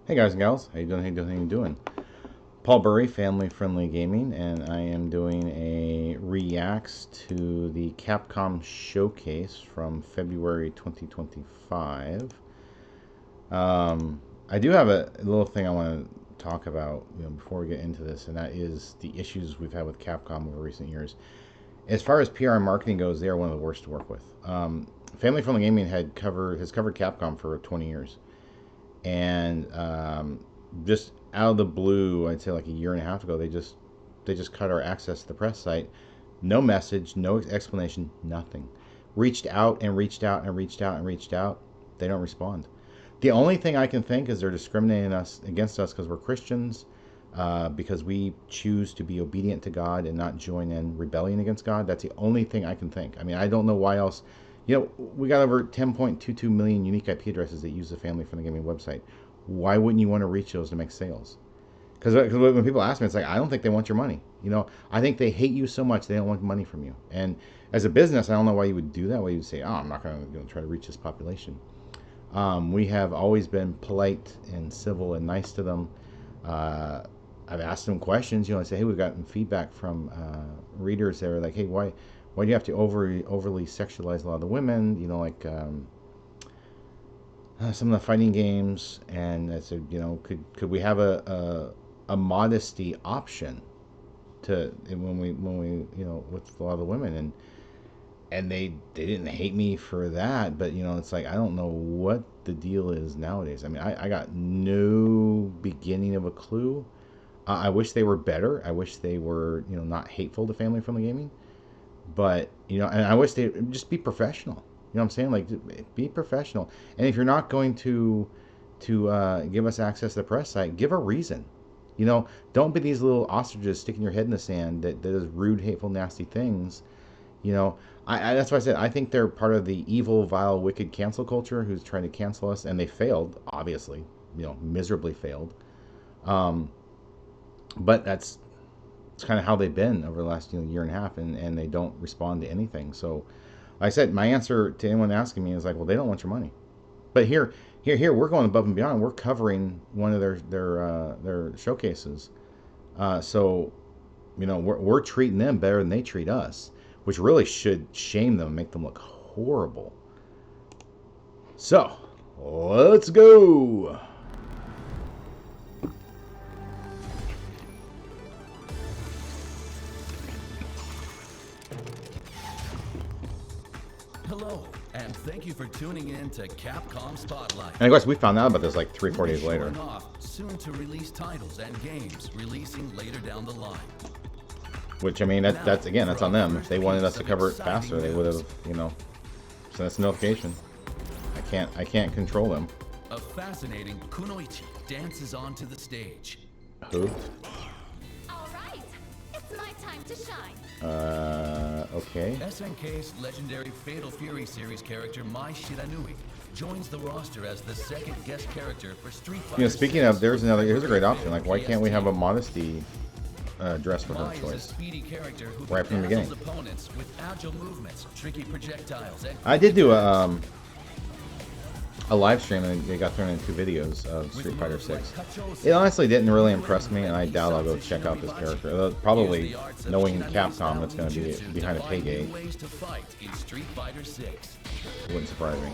Hey guys and gals, how you doing? How you doing? How you doing? Paul Burry, Family Friendly Gaming, and I am doing a reacts to the Capcom showcase from February 2025. I do have a little thing I want to talk about, before we get into this, and that is the issues we've had with Capcom over recent years. As far as PR and marketing goes, they are one of the worst to work with. Family Friendly Gaming has covered Capcom for 20 years, and just out of the blue, I'd say like a year and a half ago, they just cut our access to the press site. No message, no explanation, nothing. Reached out and reached out and reached out and reached out. They don't respond. The only thing I can think is they're discriminating against us because we're Christians, because we choose to be obedient to God and not join in rebellion against God. That's the only thing I can think. I mean, I don't know why else. We got over 10.22 million unique IP addresses that use the Family Friendly Gaming website. Why wouldn't you want to reach those to make sales? Because when people ask me, it's like, I don't think they want your money. I think they hate you so much they don't want money from you. And as a business, I don't know why you would do that. Why you would say, oh, I'm not going to try to reach this population. We have always been polite and civil and nice to them. I've asked them questions. I say, hey, we've gotten feedback from readers that are like, hey, why do you have to overly sexualize a lot of the women? Some of the fighting games. And I said, could we have a modesty option to when we with a lot of the women, and they didn't hate me for that, but it's like, I don't know what the deal is nowadays. I mean, I got no beginning of a clue. I wish they were better. I wish they were not hateful to Family Friendly Gaming, but and I wish they just be professional. You know what I'm saying? Like, be professional. And if you're not going to give us access to the press site, give a reason. Don't be these little ostriches sticking your head in the sand that does rude, hateful, nasty things. That's why I said I think they're part of the evil, vile, wicked cancel culture who's trying to cancel us, and they failed, obviously, miserably failed. But it's kind of how they've been over the last year and a half, and they don't respond to anything. So, like I said, my answer to anyone asking me is like, well, they don't want your money. But here, we're going above and beyond. We're covering one of their showcases. So, we're treating them better than they treat us, which really should shame them and make them look horrible. So, let's go. Hello, and thank you for tuning in to Capcom Spotlight. And of course, we found out about this like 3-4 days later. Off soon to release titles and games releasing later down the line. Which, I mean, that's on them. If they wanted us to cover it faster, they would have, sent us a notification. I can't control them. A fascinating Kunoichi dances onto the stage. Who? All right, it's my time to shine. Okay. SNK's legendary Fatal Fury series character Mai Shiranui joins the roster as the second guest character for Street Fighter. Speaking of, here's a great option. Like, why can't we have a modesty dress for her choice? Right from the beginning. Opponents with agile movements, tricky projectiles, and I did do a live stream, and they got thrown in 2 videos of Street Fighter 6. It honestly didn't really impress me, and I doubt I'll go check out this character. Probably, knowing Capcom, that's going to be behind a pay gate. Wouldn't surprise me.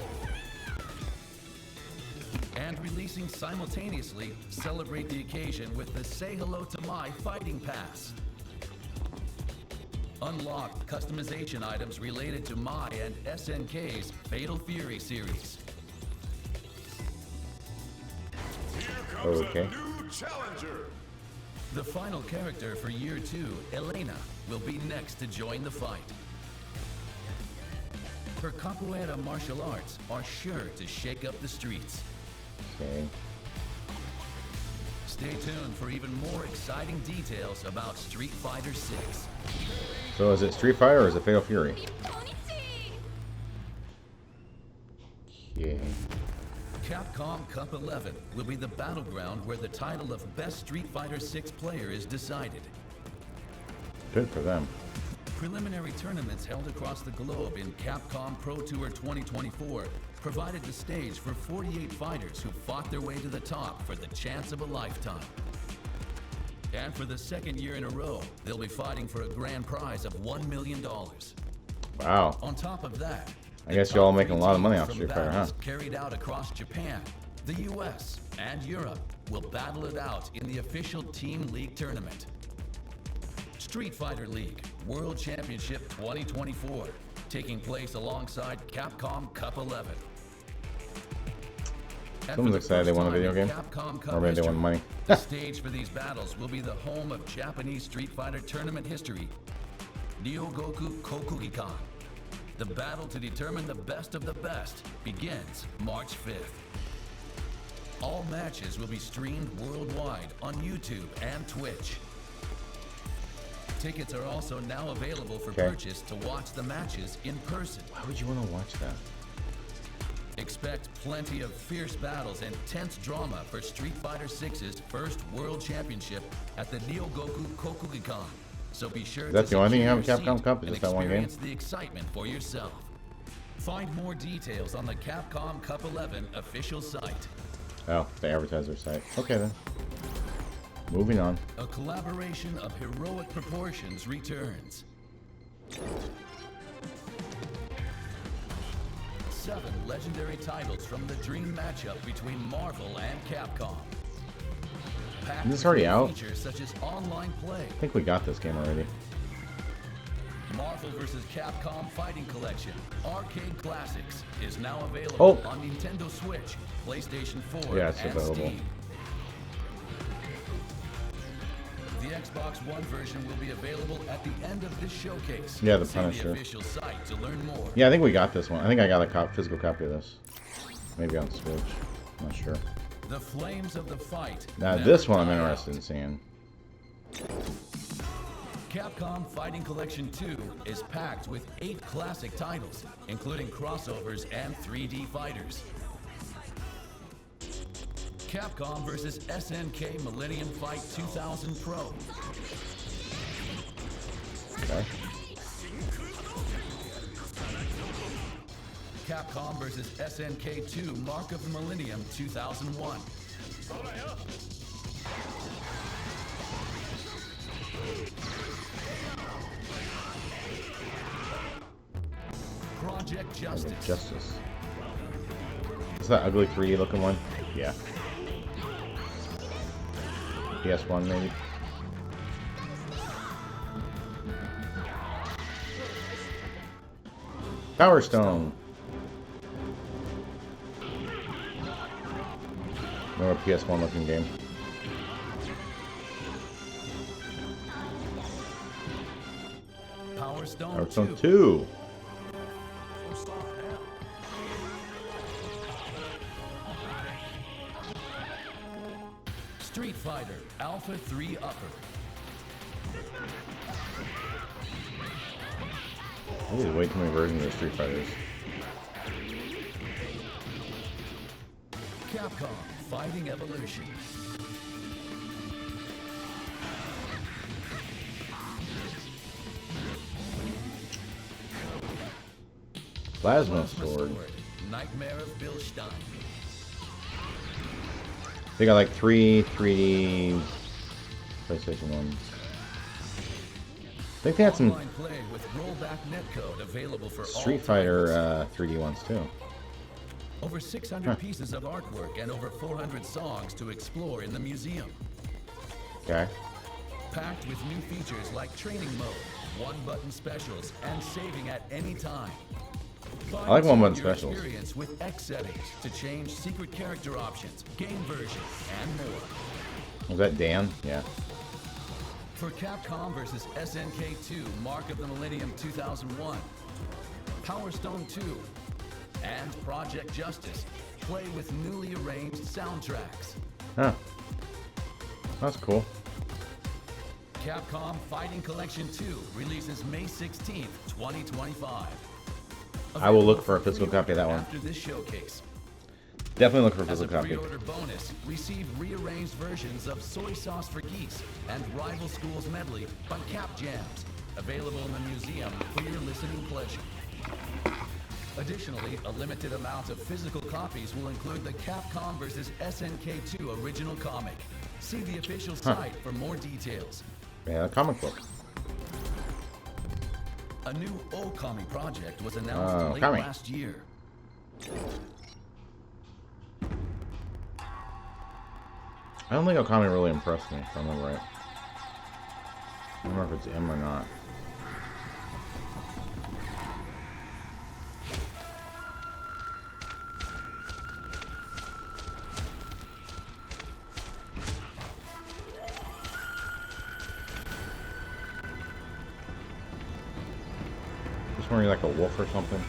And releasing simultaneously, celebrate the occasion with the Say Hello to My Fighting Pass. Unlock customization items related to Mai and SNK's Fatal Fury series. Okay. New challenger. The final character for Year 2, Elena, will be next to join the fight. Her capoeira martial arts are sure to shake up the streets. Okay. Stay tuned for even more exciting details about Street Fighter 6. So is it Street Fighter or is it Fatal Fury? Okay. Capcom Cup 11 will be the battleground where the title of Best Street Fighter 6 player is decided. Good for them. Preliminary tournaments held across the globe in Capcom Pro Tour 2024 provided the stage for 48 fighters who fought their way to the top for the chance of a lifetime. And for the second year in a row, they'll be fighting for a grand prize of $1 million. Wow. On top of that, I guess y'all making a lot of money off Street Fighter, huh? Carried out across Japan, the US, and Europe will battle it out in the official Team League tournament. Street Fighter League World Championship 2024, taking place alongside Capcom Cup 11. Someone's excited they won a video game, or maybe they won money. The stage for these battles will be the home of Japanese Street Fighter tournament history, Ryogoku Kokugikan. The battle to determine the best of the best begins March 5th. All matches will be streamed worldwide on YouTube and Twitch. Tickets are also now available for purchase to watch the matches in person. Why would you want to watch that? Expect plenty of fierce battles and tense drama for Street Fighter VI's first World Championship at the Ryogoku Kokugikan. So be sure Is that the only thing you have in Capcom Cup? and Is just that one game? experience the excitement for yourself. Find more details on the Capcom Cup 11 official site. Oh, they advertise their site. Okay then. Moving on. A collaboration of heroic proportions returns. 7 legendary titles from the dream matchup between Marvel and Capcom. Is this already out? Features such as online play, I think we got this game already. Marvel vs. Capcom Fighting Collection, Arcade Classics is now available on Nintendo Switch, PlayStation 4, yeah, it's and available. Steam. The Xbox One version will be available at the end of this showcase. Yeah, the See Punisher. the official site to learn more. Yeah, I think we got this one. I think I got a physical copy of this. Maybe on Switch. I'm not sure. The flames of the fight. Now never this one I'm die interested out. in seeing. Capcom Fighting Collection 2 is packed with 8 classic titles, including crossovers and 3D fighters. Capcom vs. SNK Millennium Fight 2000 Pro. Okay. Capcom vs. SNK 2 Mark of the Millennium 2001. Project Justice. Justice. Is that ugly 3D looking one? Yeah. PS1 maybe. Power Stone. Another PS1 looking game. Power Stone, Power Stone 2. 2. Street Fighter Alpha 3 Upper. Ooh, way too many versions of Street Fighters. Capcom Fighting Evolution. Plasma Sword. Nightmare of Bilstein. They got like 3 3D PlayStation 1. I think they had some Online play with rollback netcode available for Street all Fighter titles. 3D ones too. Over 600 pieces of artwork and over 400 songs to explore in the museum. Okay. Packed with new features like training mode, one-button specials, and saving at any time. I like one-button Fine-tune your specials. Experience with X settings to change secret character options, game versions, and more. Was that Dan? Yeah. For Capcom vs. SNK 2 Mark of the Millennium 2001, Power Stone 2, and Project Justice, play with newly arranged soundtracks. Huh. That's cool. Capcom Fighting Collection 2 releases May 16th, 2025. I will look for a physical copy of that one. After this showcase. Definitely look for a As a physical copy. pre-order bonus, receive rearranged versions of Soy Sauce for Geese and Rival Schools Medley by Cap Jams, available in the museum for your listening pleasure. Additionally, a limited amount of physical copies will include the Capcom vs. SNK2 original comic. See the official site for more details. Yeah, a comic book. A new Okami project was announced late last year. I don't think Okami really impressed me, if I remember right. I don't know if it's M or not. Just wearing like a wolf or something.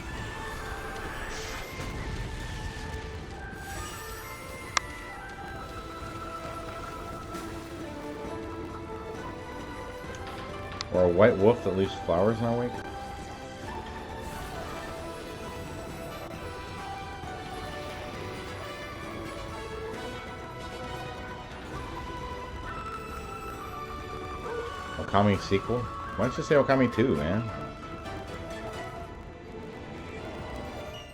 Or a white wolf that leaves flowers in our wake? Okami sequel? Why don't you say Okami 2, man?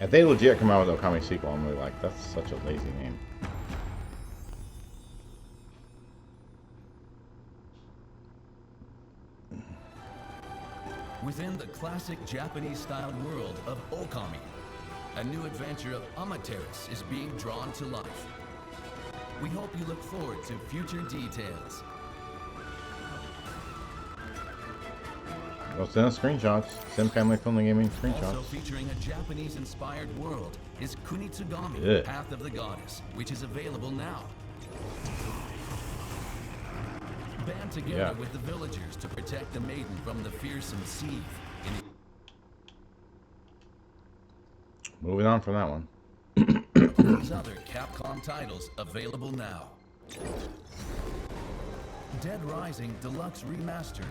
If they legit come out with Okami sequel, I'm really like, that's such a lazy name. Within the classic Japanese-styled world of Okami, a new adventure of Amateris is being drawn to life. We hope you look forward to future details. Well, send us screenshots. Send Family Friendly Gaming screenshots. Also featuring a Japanese-inspired world is Kunitsugami, Path of the Goddess, which is available now. Band together with the villagers to protect the maiden from the fearsome sea. Moving on from that one. These other Capcom titles available now. Dead Rising Deluxe Remastered.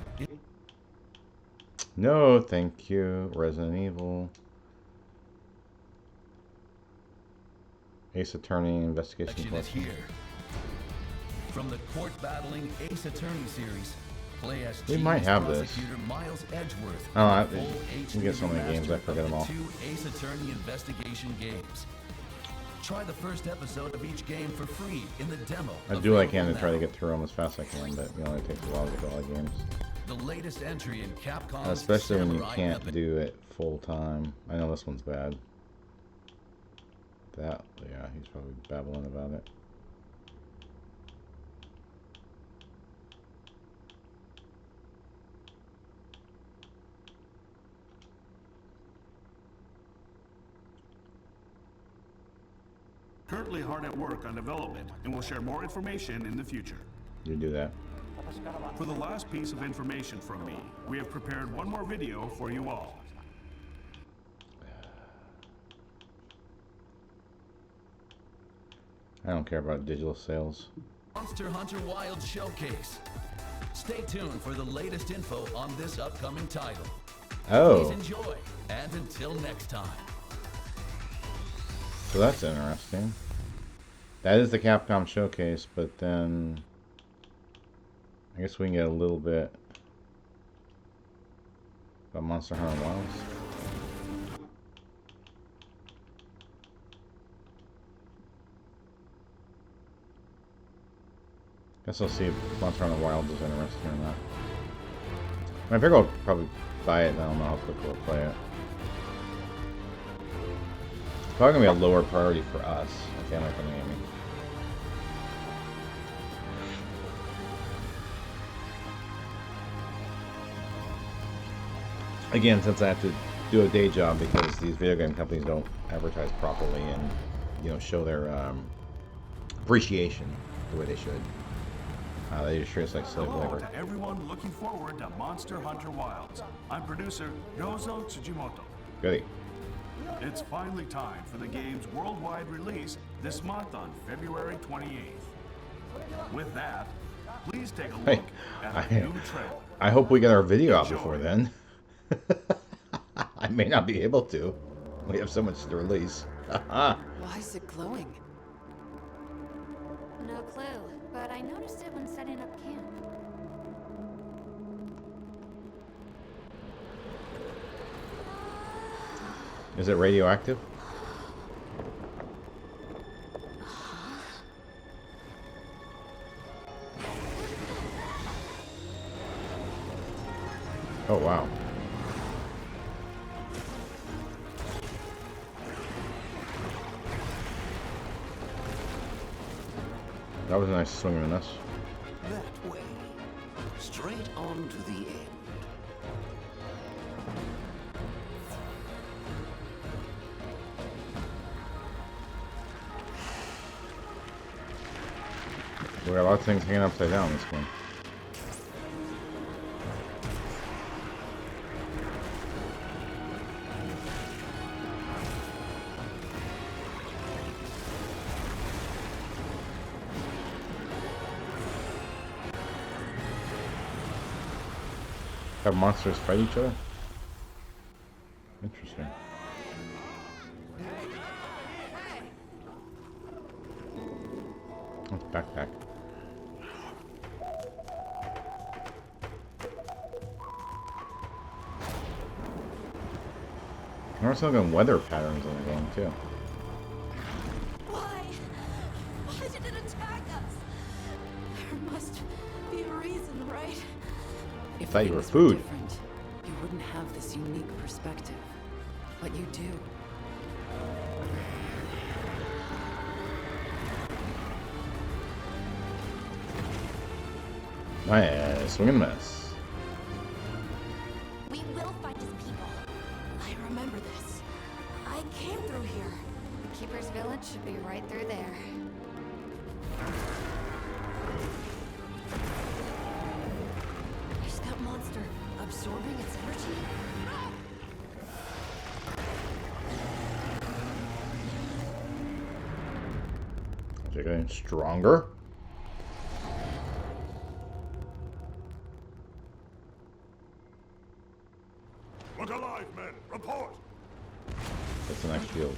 No, thank you. Resident Evil. Ace Attorney Investigation Is here. From the court-battling Ace Attorney series, play as we might have this. Miles Edgeworth. Oh, I can get so many games, I forget them all. 2 Ace Attorney investigation games. Try the first episode of each game for free in the demo. I do what I can to try to get through them as fast as I can, but it only takes a while to get all the games. The latest entry in Capcom, especially when you can't do it full time. I know this one's bad. That, yeah, he's probably babbling about it. Currently hard at work on development, and will share more information in the future. You do that. For the last piece of information from me, we have prepared one more video for you all. I don't care about digital sales. Monster Hunter Wild Showcase. Stay tuned for the latest info on this upcoming title. Oh. Please enjoy, and until next time. So that's interesting. That is the Capcom showcase, but then I guess we can get a little bit about Monster Hunter Wilds. Guess I'll see if Monster Hunter Wilds is interesting or not. I figure I'll probably buy it, and I don't know how quick we'll play it. It's probably gonna be a lower priority for us, Family Friendly Gaming. Again, since I have to do a day job because these video game companies don't advertise properly and, you know, show their appreciation the way they should. They just treat us like slave labor. To everyone looking forward to Monster Hunter Wilds. I'm producer Yozo Tsujimoto. Goody. It's finally time for the game's worldwide release this month on February 28th. With that, please take a look at the new trailer. I hope we get our video out before then. I may not be able to. We have so much to release. Why is it glowing? No clue, but I noticed it when setting up camp. Is it radioactive? Oh, wow. That was a nice swing and a miss. That way. Straight on to the end. We got a lot of things hanging upside down in this game. Have monsters fight each other? Interesting. That's backpack. There are some weather patterns in the game too. Why? Why did it attack us? There must be a reason, right? If Thought you were things food. different, you wouldn't have this unique perspective. But you do. Nice, swing and miss. We will find his people. I remember this. I came through here. The Keeper's village should be right through there. Is that monster absorbing its energy? Is it getting stronger? Look alive, men. Report. That's the next shield.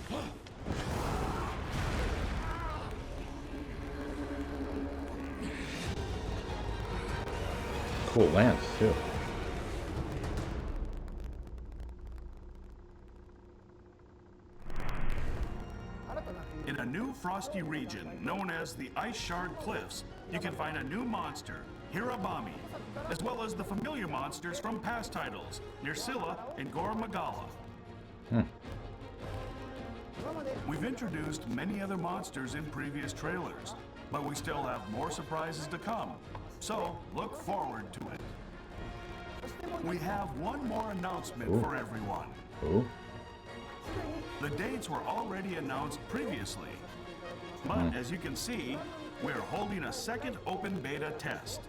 Cool lance too. In a new frosty region known as the Ice Shard Cliffs, you can find a new monster, Hirabami, as well as the familiar monsters from past titles, Nersilla and Gor Magala. We've introduced many other monsters in previous trailers, but we still have more surprises to come, so look forward to it. We have one more announcement for everyone. Ooh. The dates were already announced previously, but as you can see, we're holding a second open beta test.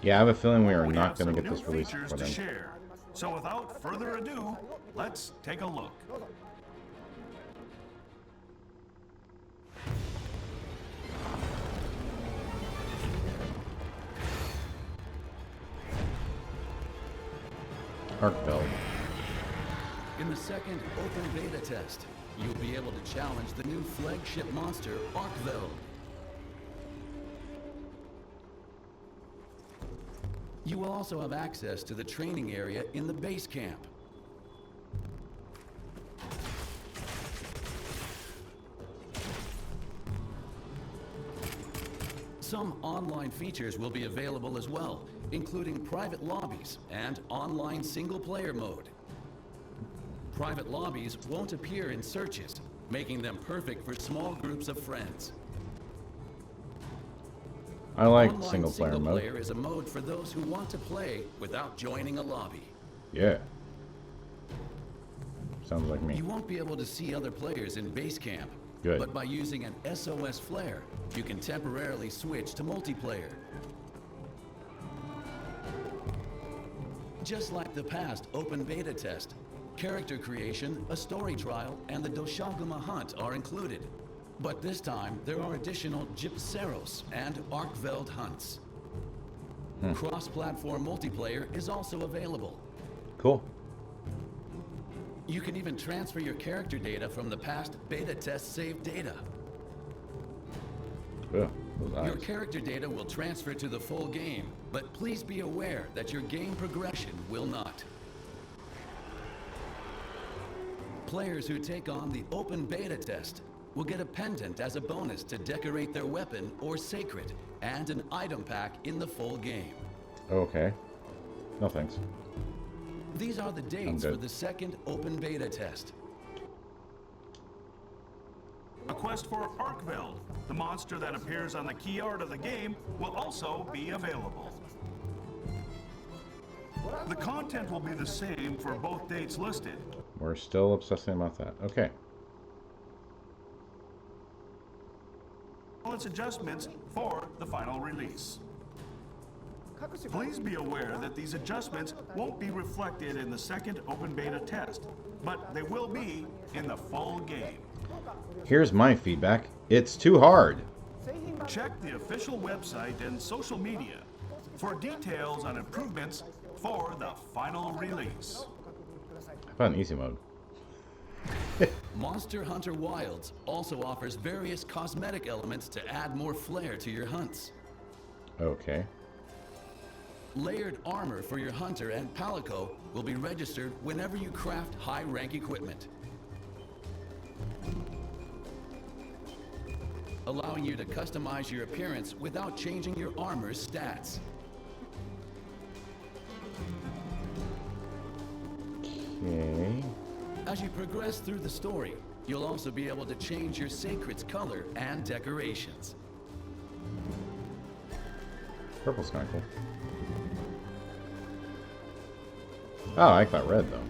Yeah, I have a feeling we are We not have going some to get new this released features for to them. share. So without further ado, let's take a look. Arkveld. In the second open beta test, you'll be able to challenge the new flagship monster, Arkveld. You will also have access to the training area in the base camp. Some online features will be available as well, including private lobbies and online single-player mode. Private lobbies won't appear in searches, making them perfect for small groups of friends. I like Online single player mode. player is a mode for those who want to play without joining a lobby. Yeah. Sounds like me. You won't be able to see other players in base camp. Good. But by using an SOS flare, you can temporarily switch to multiplayer. Just like the past open beta test, character creation, a story trial, and the Doshaguma hunt are included. But this time, there are additional Gypceros and Arkveld hunts. Cross-platform multiplayer is also available. Cool. You can even transfer your character data from the past beta test saved data. Yeah, those Your eyes. character data will transfer to the full game, but please be aware that your game progression will not. Players who take on the open beta test will get a pendant as a bonus to decorate their weapon or sacred, and an item pack in the full game. Okay. No thanks. These are the dates for the second open beta test. A quest for Arkveld, the monster that appears on the key art of the game, will also be available. The content will be the same for both dates listed. We're still obsessing about that. Okay. Its adjustments for the final release. Please be aware that these adjustments won't be reflected in the second open beta test, but they will be in the full game. Here's my feedback. It's too hard. Check the official website and social media for details on improvements for the final release. How about an easy mode? Monster Hunter Wilds also offers various cosmetic elements to add more flair to your hunts. Okay. Layered armor for your hunter and palico will be registered whenever you craft high-rank equipment, allowing you to customize your appearance without changing your armor's stats. Okay. As you progress through the story, you'll also be able to change your sacred's color and decorations. Purple's kind of cool. Oh, I like that red, though.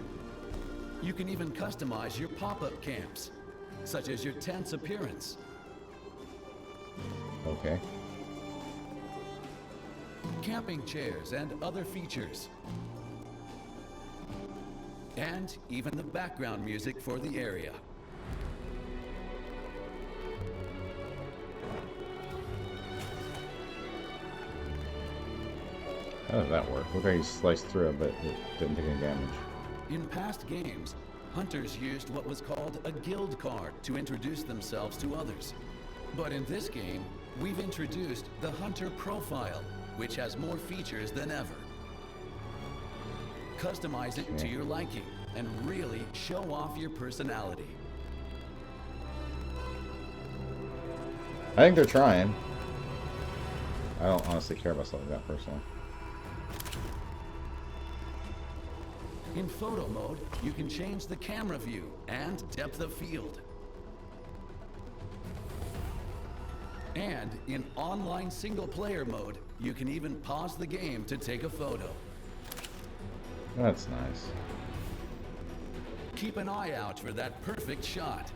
You can even customize your pop-up camps, such as your tent's appearance. Okay. Camping chairs and other features. And even the background music for the area. How does that work? Looked like he sliced through it, but it didn't take any damage. In past games, hunters used what was called a guild card to introduce themselves to others. But in this game, we've introduced the hunter profile, which has more features than ever. Customize it to your liking and really show off your personality. I think they're trying. I don't honestly care about stuff like that personally. In photo mode, you can change the camera view and depth of field. And in online single-player mode, you can even pause the game to take a photo. That's nice. Keep an eye out for that perfect shot.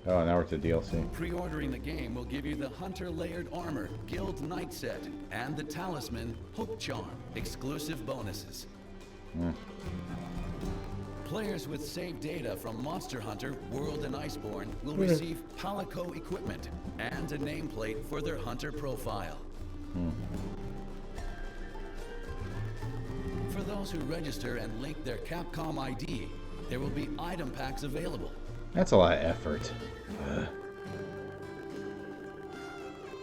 Oh, now we're at the DLC. Pre-ordering the game will give you the Hunter Layered Armor Guild Night Set and the Talisman Hook Charm exclusive bonuses. Players with saved data from Monster Hunter, World, and Iceborne will receive Palico equipment and a nameplate for their hunter profile. For those who register and link their Capcom ID, there will be item packs available. That's a lot of effort.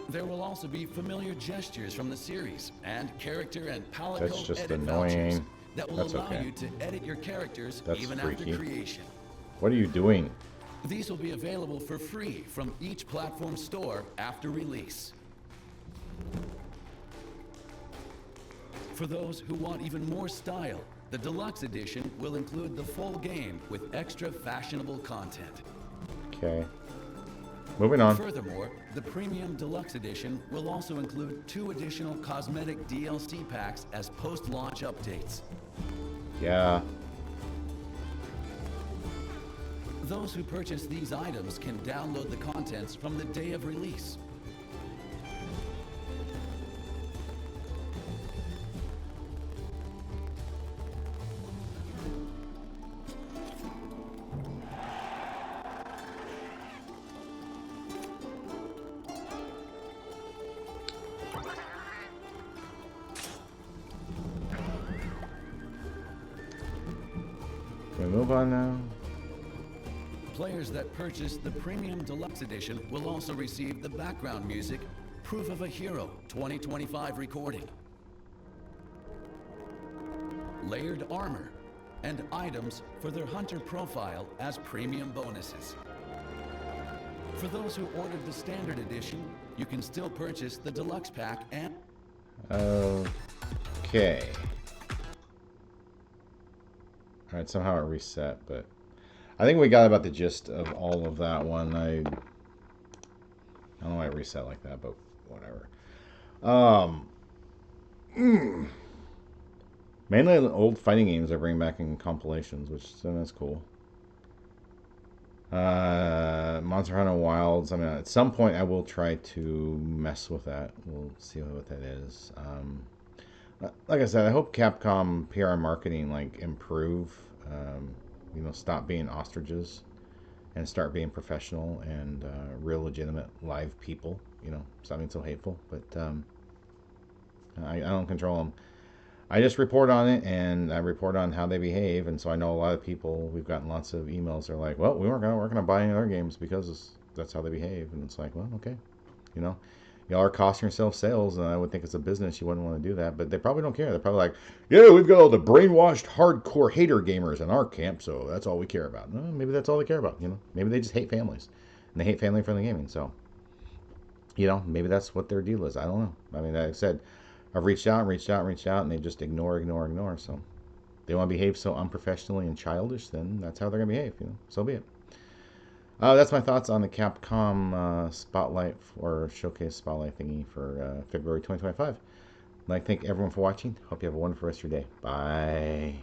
There will also be familiar gestures from the series and character and Palico That's just edit annoying. vouchers that will That's allow okay. you to edit your characters That's even freaky. after creation. What are you doing? These will be available for free from each platform store after release. For those who want even more style, the Deluxe Edition will include the full game with extra fashionable content. Okay. Moving on. Furthermore, the Premium Deluxe Edition will also include 2 additional cosmetic DLC packs as post-launch updates. Yeah. Those who purchase these items can download the contents from the day of release. Can we move on now? Players that purchase the Premium Deluxe Edition will also receive the background music, Proof of a Hero 2025 recording, layered armor, and items for their hunter profile as premium bonuses. For those who ordered the standard edition, you can still purchase the deluxe pack and... Okay. Alright, somehow it reset, but I think we got about the gist of all of that one. I don't know why it reset like that, but whatever. Mainly old fighting games I bring back in compilations, which that's cool. Monster Hunter Wilds. I mean, at some point I will try to mess with that. We'll see what that is. Like I said, I hope Capcom PR and marketing improve. You know, stop being ostriches and start being professional and real legitimate live people. You know, stop being so hateful. But I don't control them. I just report on it, and I report on how they behave, and so I know a lot of people. We've gotten lots of emails. They're like, "Well, we're gonna buy any other games because that's how they behave," and it's like, well, okay, you know, y'all are costing yourself sales, and I would think it's a business you wouldn't want to do that, but they probably don't care. They're probably like, "Yeah, we've got all the brainwashed, hardcore hater gamers in our camp, so that's all we care about." No, maybe that's all they care about. You know, maybe they just hate families, and they hate family-friendly gaming. So, you know, maybe that's what their deal is. I don't know. I mean, like I said, I've reached out, and they just ignore. So they want to behave so unprofessionally and childish, then that's how they're going to behave. You know, so be it. That's my thoughts on the Capcom Spotlight or Showcase Spotlight thingy for February 2025. I'd like to thank everyone for watching. Hope you have a wonderful rest of your day. Bye.